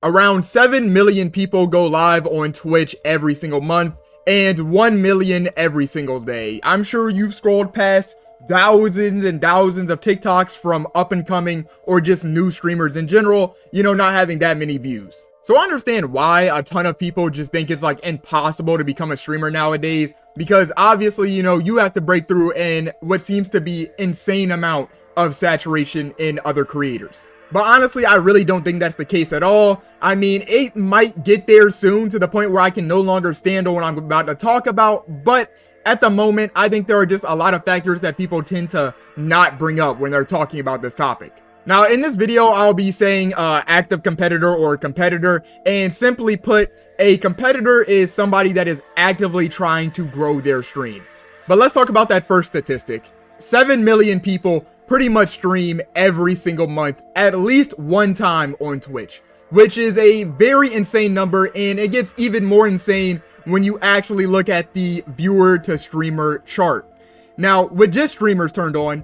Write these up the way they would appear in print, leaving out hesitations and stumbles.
Around 7 million people go live on Twitch every single month, and 1 million every single day. I'm sure you've scrolled past thousands and thousands of TikToks from up and coming or just new streamers in general, not having that many views. So I understand why a ton of people just think it's like impossible to become a streamer nowadays, because obviously, you have to break through in what seems to be insane amount of saturation in other creators. But honestly, I really don't think that's the case at all. I mean, it might get there soon to the point where I can no longer stand on what I'm about to talk about. But at the moment, I think there are just a lot of factors that people tend to not bring up when they're talking about this topic. Now, in this video, I'll be saying active competitor or competitor, and simply put, a competitor is somebody that is actively trying to grow their stream. But let's talk about that first statistic. 7 million people pretty much stream every single month at least one time on Twitch, which is a very insane number, and it gets even more insane when you actually look at the viewer to streamer chart. Now, with just streamers turned on,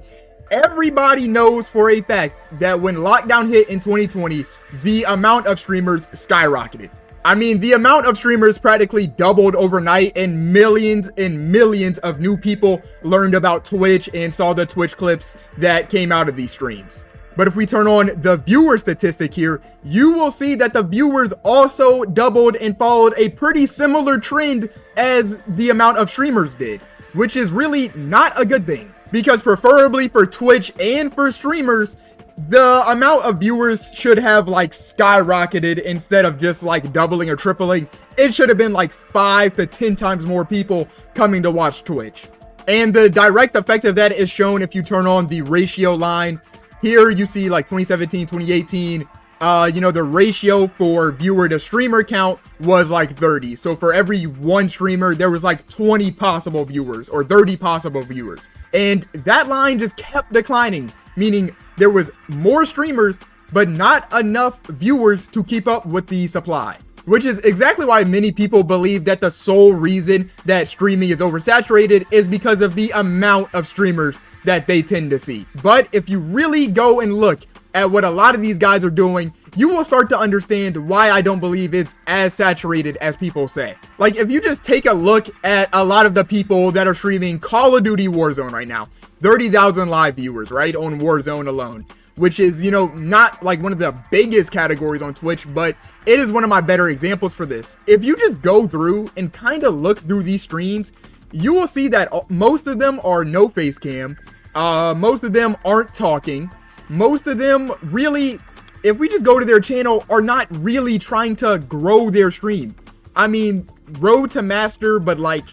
everybody knows for a fact that when lockdown hit in 2020, the amount of streamers skyrocketed. I mean, the amount of streamers practically doubled overnight, and millions of new people learned about Twitch and saw the Twitch clips that came out of these streams. But if we turn on the viewer statistic here, you will see that the viewers also doubled and followed a pretty similar trend as the amount of streamers did, which is really not a good thing, because preferably for Twitch and for streamers, the amount of viewers should have like skyrocketed instead of just like doubling or tripling. It should have been like 5 to 10 times more people coming to watch Twitch. And the direct effect of that is shown if you turn on the ratio line. Here you see like 2017, 2018, the ratio for viewer to streamer count was like 30. So for every one streamer, there was like 20 possible viewers or 30 possible viewers. And that line just kept declining, meaning there was more streamers, but not enough viewers to keep up with the supply. Which is exactly why many people believe that the sole reason that streaming is oversaturated is because of the amount of streamers that they tend to see. But if you really go and look at what a lot of these guys are doing, you will start to understand why I don't believe it's as saturated as people say. Like, if you just take a look at a lot of the people that are streaming Call of Duty Warzone right now, 30,000 live viewers, right, on Warzone alone, which is, not like one of the biggest categories on Twitch, but it is one of my better examples for this. If you just go through and kind of look through these streams, you will see that most of them are no face cam, most of them aren't talking, most of them really, if we just go to their channel, are not really trying to grow their stream. I mean, road to master, but like,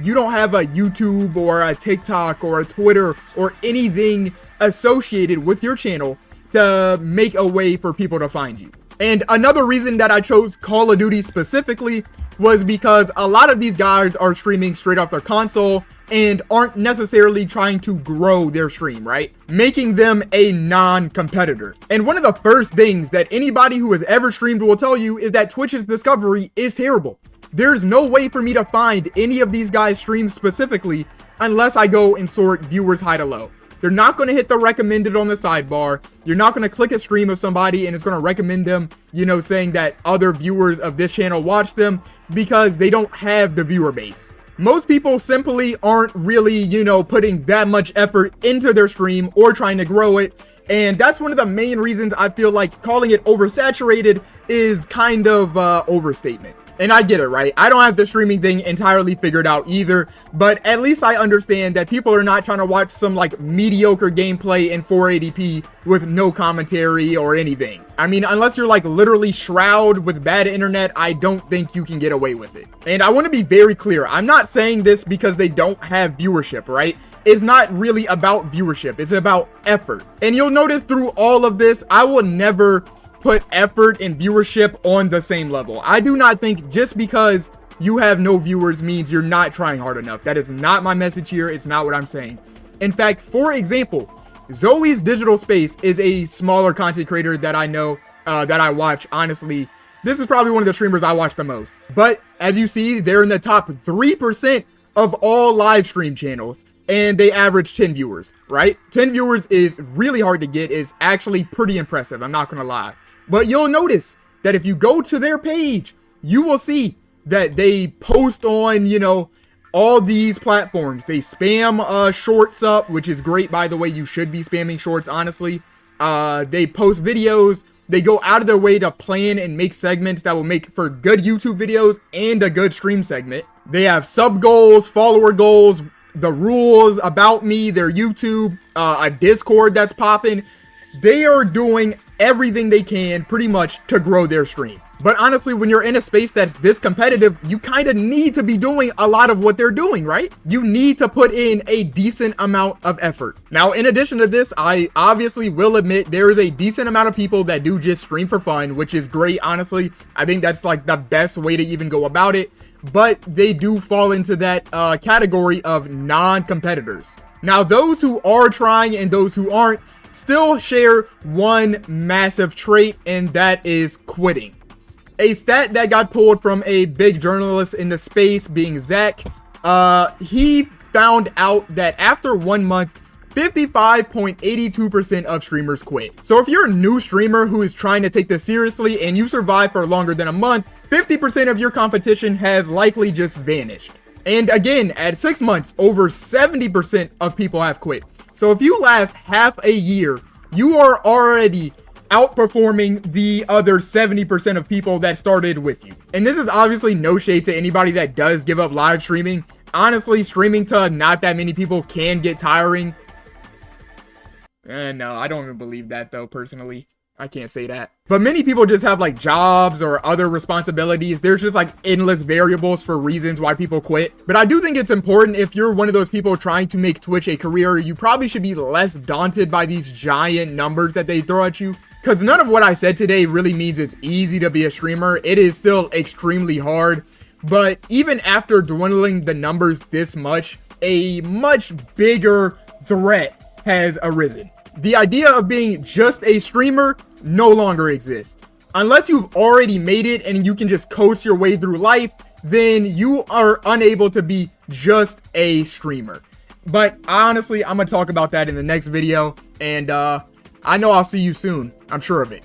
you don't have a YouTube or a TikTok or a Twitter or anything associated with your channel to make a way for people to find you. And another reason that I chose Call of Duty specifically was because a lot of these guys are streaming straight off their console and aren't necessarily trying to grow their stream, right? Making them a non-competitor. And one of the first things that anybody who has ever streamed will tell you is that Twitch's discovery is terrible. There's no way for me to find any of these guys' streams specifically unless I go and sort viewers high to low. They're not going to hit the recommended on the sidebar. You're not going to click a stream of somebody and it's going to recommend them, saying that other viewers of this channel watch them, because they don't have the viewer base. Most people simply aren't really, putting that much effort into their stream or trying to grow it. And that's one of the main reasons I feel like calling it oversaturated is kind of overstatement. And I get it, right? I don't have the streaming thing entirely figured out either, but at least I understand that people are not trying to watch some like mediocre gameplay in 480p with no commentary or anything. I mean, unless you're like literally Shroud with bad internet, I don't think you can get away with it. And I want to be very clear. I'm not saying this because they don't have viewership, right? It's not really about viewership. It's about effort. And you'll notice through all of this, I will never put effort and viewership on the same level. I do not think just because you have no viewers means you're not trying hard enough. That is not my message here. It's not what I'm saying. In fact, for example, Zoe's Digital Space is a smaller content creator that I know, that I watch. Honestly, this is probably one of the streamers I watch the most. But as you see, they're in the top 3% of all live stream channels, and they average 10 viewers, right? 10 viewers is really hard to get. Is actually pretty impressive. I'm not gonna lie. But you'll notice that if you go to their page, you will see that they post on, you know, all these platforms. They spam shorts up, which is great, by the way. You should be spamming shorts, honestly. They post videos. They go out of their way to plan and make segments that will make for good YouTube videos and a good stream segment. They have sub goals, follower goals, the rules, about me, their YouTube, a Discord that's popping. They are doing everything they can pretty much to grow their stream. But honestly, when you're in a space that's this competitive, you kind of need to be doing a lot of what they're doing, right? You need to put in a decent amount of effort. Now, in addition to this, I obviously will admit there is a decent amount of people that do just stream for fun, which is great, honestly. I think that's like the best way to even go about it. But they do fall into that category of non-competitors. Now, those who are trying and those who aren't still share one massive trait, and that is quitting. A stat that got pulled from a big journalist in the space, being Zach, he found out that after 1 month, 55.82% of streamers quit. So if you're a new streamer who is trying to take this seriously and you survive for longer than a month, 50% of your competition has likely just vanished. And again, at 6 months, over 70% of people have quit. So if you last half a year, you are already outperforming the other 70% of people that started with you. And this is obviously no shade to anybody that does give up live streaming. Honestly, streaming to not that many people can get tiring. No, I don't even believe that though, personally. I can't say that. But many people just have like jobs or other responsibilities. There's just like endless variables for reasons why people quit. But I do think it's important, if you're one of those people trying to make Twitch a career, you probably should be less daunted by these giant numbers that they throw at you. Because none of what I said today really means it's easy to be a streamer. It is still extremely hard. But even after dwindling the numbers this much, a much bigger threat has arisen. The idea of being just a streamer no longer exists. Unless you've already made it and you can just coast your way through life, then you are unable to be just a streamer. But honestly, I'm going to talk about that in the next video. And I know I'll see you soon. I'm sure of it.